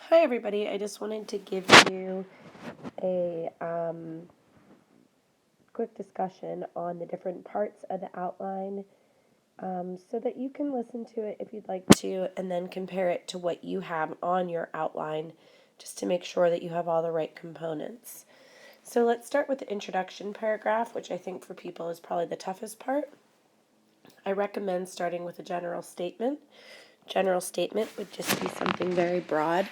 Hi everybody, I just wanted to give you a quick discussion on the different parts of the outline so that you can listen to it if you'd like to and then compare it to what you have on your outline just to make sure that you have all the right components. So let's start with the introduction paragraph, which I think for people is probably the toughest part. I recommend starting with a general statement. General statement would just be something very broad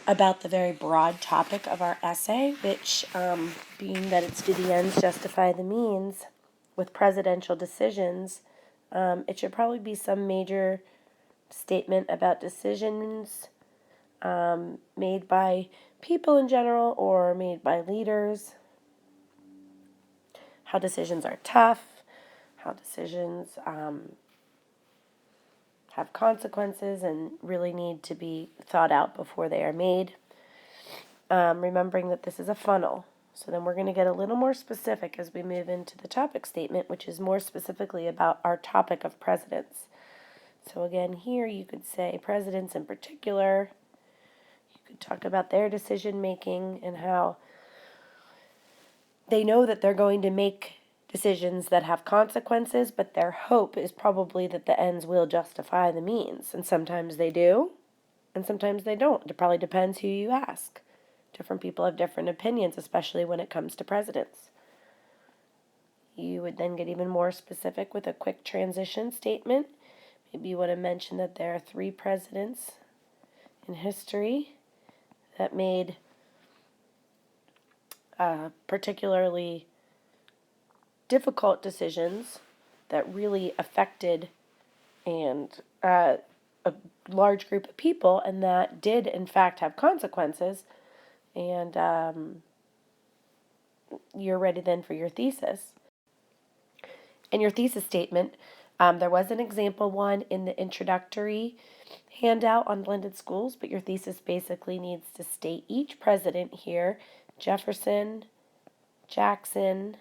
about the very broad topic of our essay, which, being that it's do the ends justify the means with presidential decisions, it should probably be some major statement about decisions made by people in general or made by leaders, how decisions are tough, how decisions have consequences and really need to be thought out before they are made. Remembering that this is a funnel. So then we're going to get a little more specific as we move into the topic statement, which is more specifically about our topic of presidents. So again, here you could say presidents in particular. You could talk about their decision making and how they know that they're going to make decisions that have consequences, but their hope is probably that the ends will justify the means. And sometimes they do, and sometimes they don't. It probably depends who you ask. Different people have different opinions, especially when it comes to presidents. You would then get even more specific with a quick transition statement. Maybe you want to mention that there are 3 presidents in history that made particularly difficult decisions that really affected and a large group of people, and that did in fact have consequences. And you're ready then for your thesis. In your thesis statement, there was an example one in the introductory handout on blended schools, but your thesis basically needs to state each president here, Jefferson, Jackson,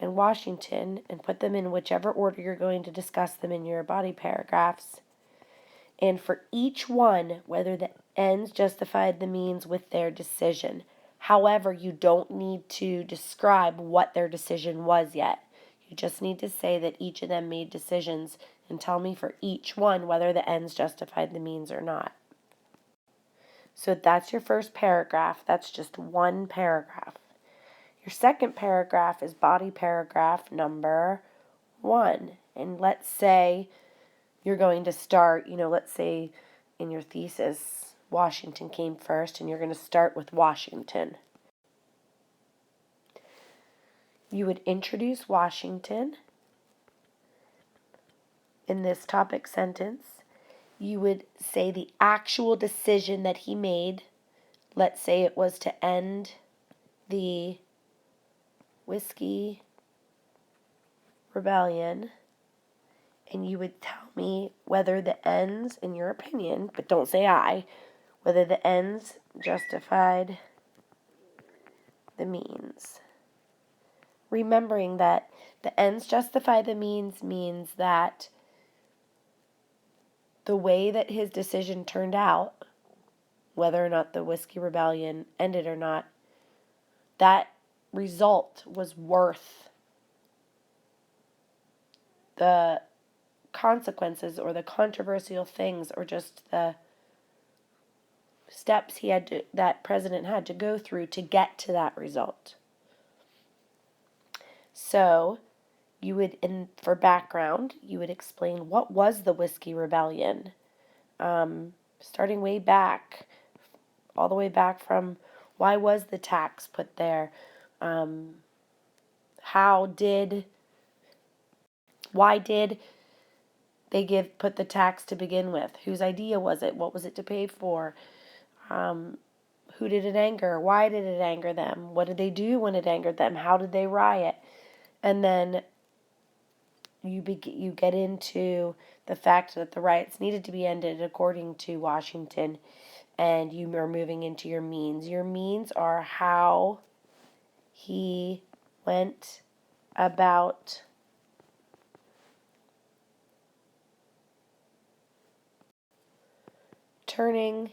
and Washington, and put them in whichever order you're going to discuss them in your body paragraphs. And for each one, whether the ends justified the means with their decision. However, you don't need to describe what their decision was yet. You just need to say that each of them made decisions and tell me for each one whether the ends justified the means or not. So that's your first paragraph. That's just one paragraph. Your second paragraph is body paragraph number 1. And let's say you're going to start, let's say in your thesis, Washington came first, and you're going to start with Washington. You would introduce Washington in this topic sentence. You would say the actual decision that he made. Let's say it was to end the Whiskey Rebellion. And you would tell me whether the ends, in your opinion, but don't say I, whether the ends justified the means. Remembering that the ends justify the means that the way that his decision turned out, whether or not the Whiskey Rebellion ended or not, that result was worth the consequences or the controversial things or just the steps that president had to go through to get to that result. So you would, for background, you would explain what was the Whiskey Rebellion, starting way back, all the way back from why was the tax put there, why did they put the tax to begin with, whose idea was it, what was it to pay for, who did it anger, why did it anger them, what did they do when it angered them, how did they riot, and then you get into the fact that the riots needed to be ended according to Washington, and you are moving into your means. Your means are how he went about turning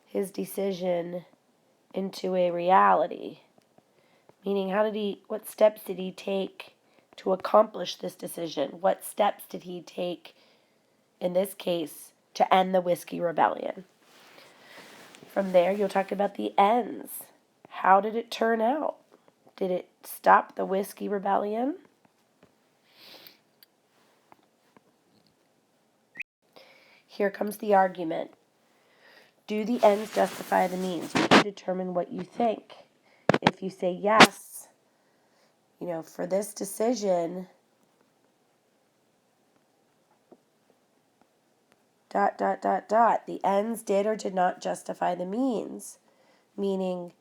his decision into a reality? Meaning, what steps did he take to accomplish this decision? What steps did he take, in this case, to end the Whiskey Rebellion? From there, you'll talk about the ends. How did it turn out? Did it stop the Whiskey Rebellion? Here comes the argument. Do the ends justify the means? You can determine what you think. If you say yes, for this decision, ... the ends did or did not justify the means. Meaning,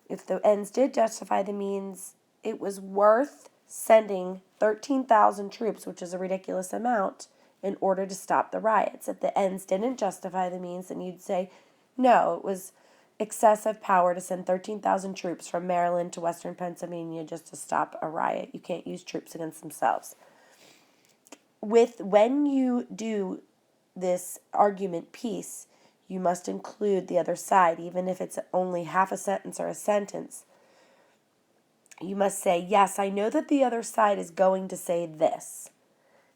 if the ends did justify the means, it was worth sending 13,000 troops, which is a ridiculous amount, in order to stop the riots. If the ends didn't justify the means, then you'd say, no, it was excessive power to send 13,000 troops from Maryland to western Pennsylvania just to stop a riot. You can't use troops against themselves. When you do this argument piece, you must include the other side, even if it's only half a sentence or a sentence. You must say, yes, I know that the other side is going to say this,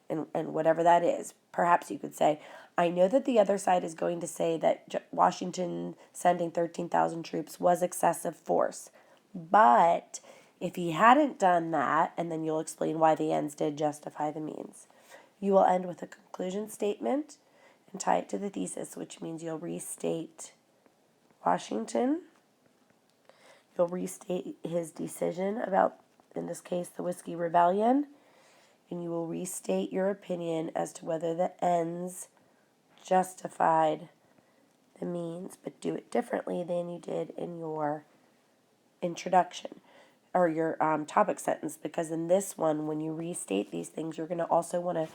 and whatever that is. Perhaps you could say, I know that the other side is going to say that Washington sending 13,000 troops was excessive force. But if he hadn't done that, and then you'll explain why the ends did justify the means. You will end with a conclusion statement and tie it to the thesis, which means you'll restate Washington. You'll restate his decision about, in this case, the Whiskey Rebellion. And you will restate your opinion as to whether the ends justified the means, but do it differently than you did in your introduction or your topic sentence, because in this one, when you restate these things, you're going to also want to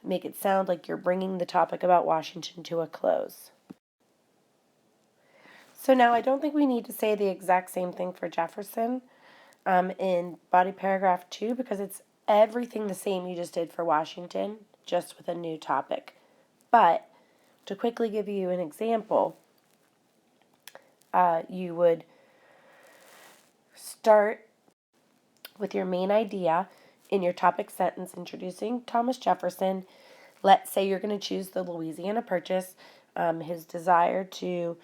make it sound like you're bringing the topic about Washington to a close. So now I don't think we need to say the exact same thing for Jefferson in body paragraph 2, because it's everything the same you just did for Washington, just with a new topic. But to quickly give you an example, you would start with your main idea in your topic sentence introducing Thomas Jefferson. Let's say you're going to choose the Louisiana Purchase, his desire to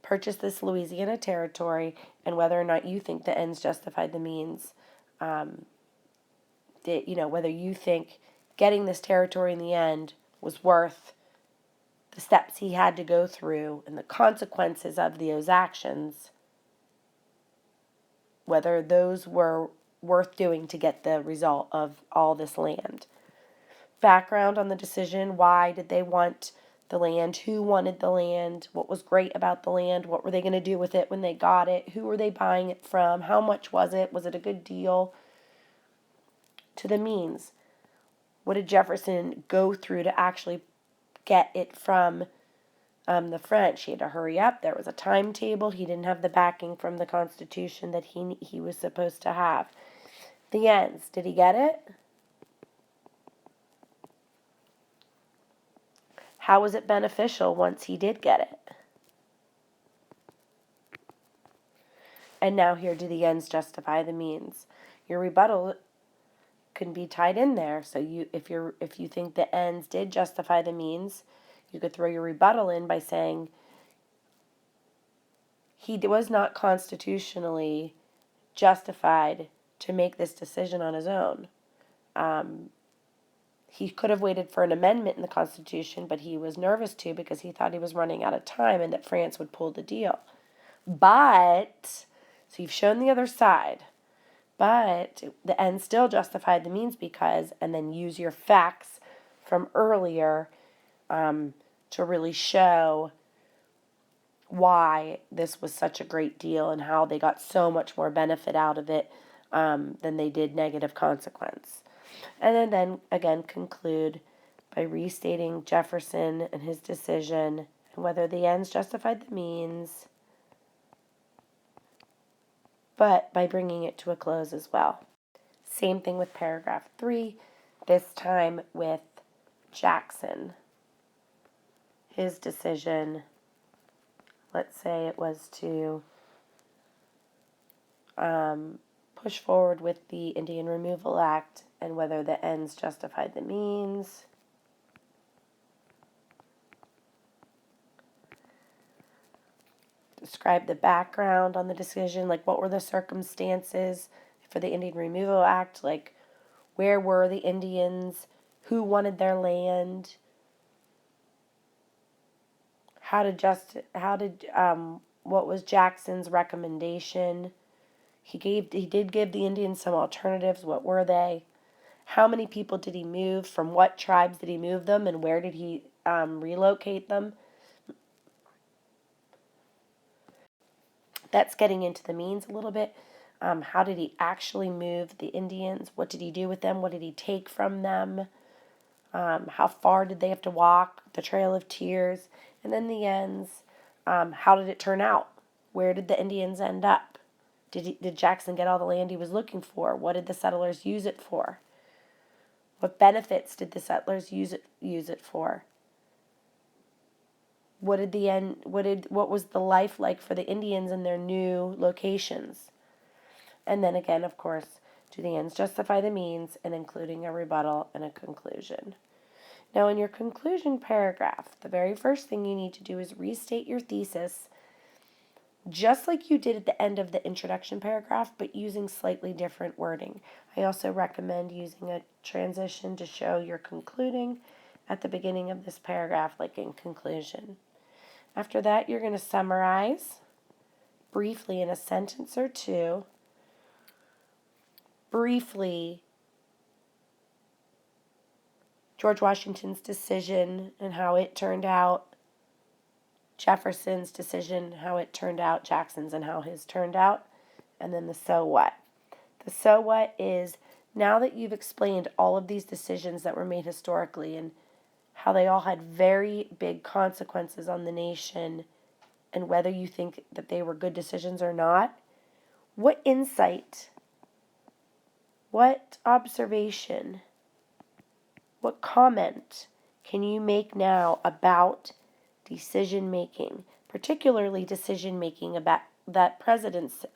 purchase this Louisiana territory, and whether or not you think the ends justified the means. Whether you think getting this territory in the end was worth the steps he had to go through and the consequences of those actions, whether those were worth doing to get the result of all this land. Background on the decision: why did they want the land? Who wanted the land? What was great about the land? What were they going to do with it when they got it? Who were they buying it from? How much was it? Was it a good deal? To the means. What did Jefferson go through to actually get it from the French? He had to hurry up. There was a timetable. He didn't have the backing from the Constitution that he was supposed to have. The ends. Did he get it? How was it beneficial once he did get it? And now here, do the ends justify the means? Your rebuttal can be tied in there. So if you think the ends did justify the means, you could throw your rebuttal in by saying he was not constitutionally justified to make this decision on his own. He could have waited for an amendment in the Constitution, but he was nervous to because he thought he was running out of time and that France would pull the deal. But, so you've shown the other side, but the end still justified the means because, and then use your facts from earlier to really show why this was such a great deal and how they got so much more benefit out of it than they did negative consequence. And then again conclude by restating Jefferson and his decision and whether the ends justified the means, but by bringing it to a close as well. Same thing with paragraph 3, this time with Jackson. his decision, let's say it was to push forward with the Indian Removal Act, and whether the ends justified the means. Describe the background on the decision, like what were the circumstances for the Indian Removal Act, like where were the Indians, who wanted their land, what was Jackson's recommendation. He did give the Indians some alternatives. What were they? How many people did he move? From what tribes did he move them, and where did he relocate them? That's getting into the means a little bit. How did he actually move the Indians? What did he do with them? What did he take from them? How far did they have to walk? The Trail of Tears. And then the ends. How did it turn out? Where did the Indians end up? Did Jackson get all the land he was looking for? What did the settlers use it for? What benefits did the settlers use it for? What was the life like for the Indians in their new locations? And then again, of course, do the ends justify the means, and including a rebuttal and a conclusion. Now, in your conclusion paragraph, the very first thing you need to do is restate your thesis, just like you did at the end of the introduction paragraph, but using slightly different wording. I also recommend using a transition to show you're concluding at the beginning of this paragraph, like in conclusion. After that, you're going to summarize briefly in a sentence or two, briefly, George Washington's decision and how it turned out, Jefferson's decision, how it turned out, Jackson's and how his turned out, and then the so what. The so what is, now that you've explained all of these decisions that were made historically and how they all had very big consequences on the nation, and whether you think that they were good decisions or not, what insight, what observation, what comment can you make now about decision making, particularly decision making about that presidents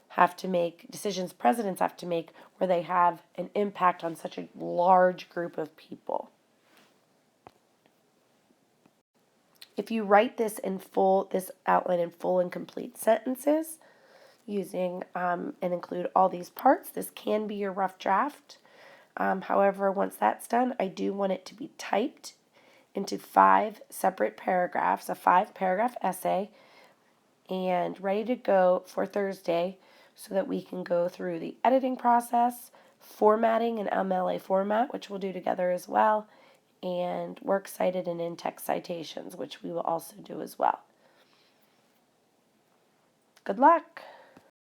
have to make, decisions presidents have to make where they have an impact on such a large group of people? If you write this in full, this outline in full and complete sentences, using and include all these parts, this can be your rough draft. However, once that's done, I do want it to be typed into 5 separate paragraphs, a 5-paragraph essay, and ready to go for Thursday so that we can go through the editing process, formatting in MLA format, which we'll do together as well, and works cited and in-text citations, which we will also do as well. Good luck!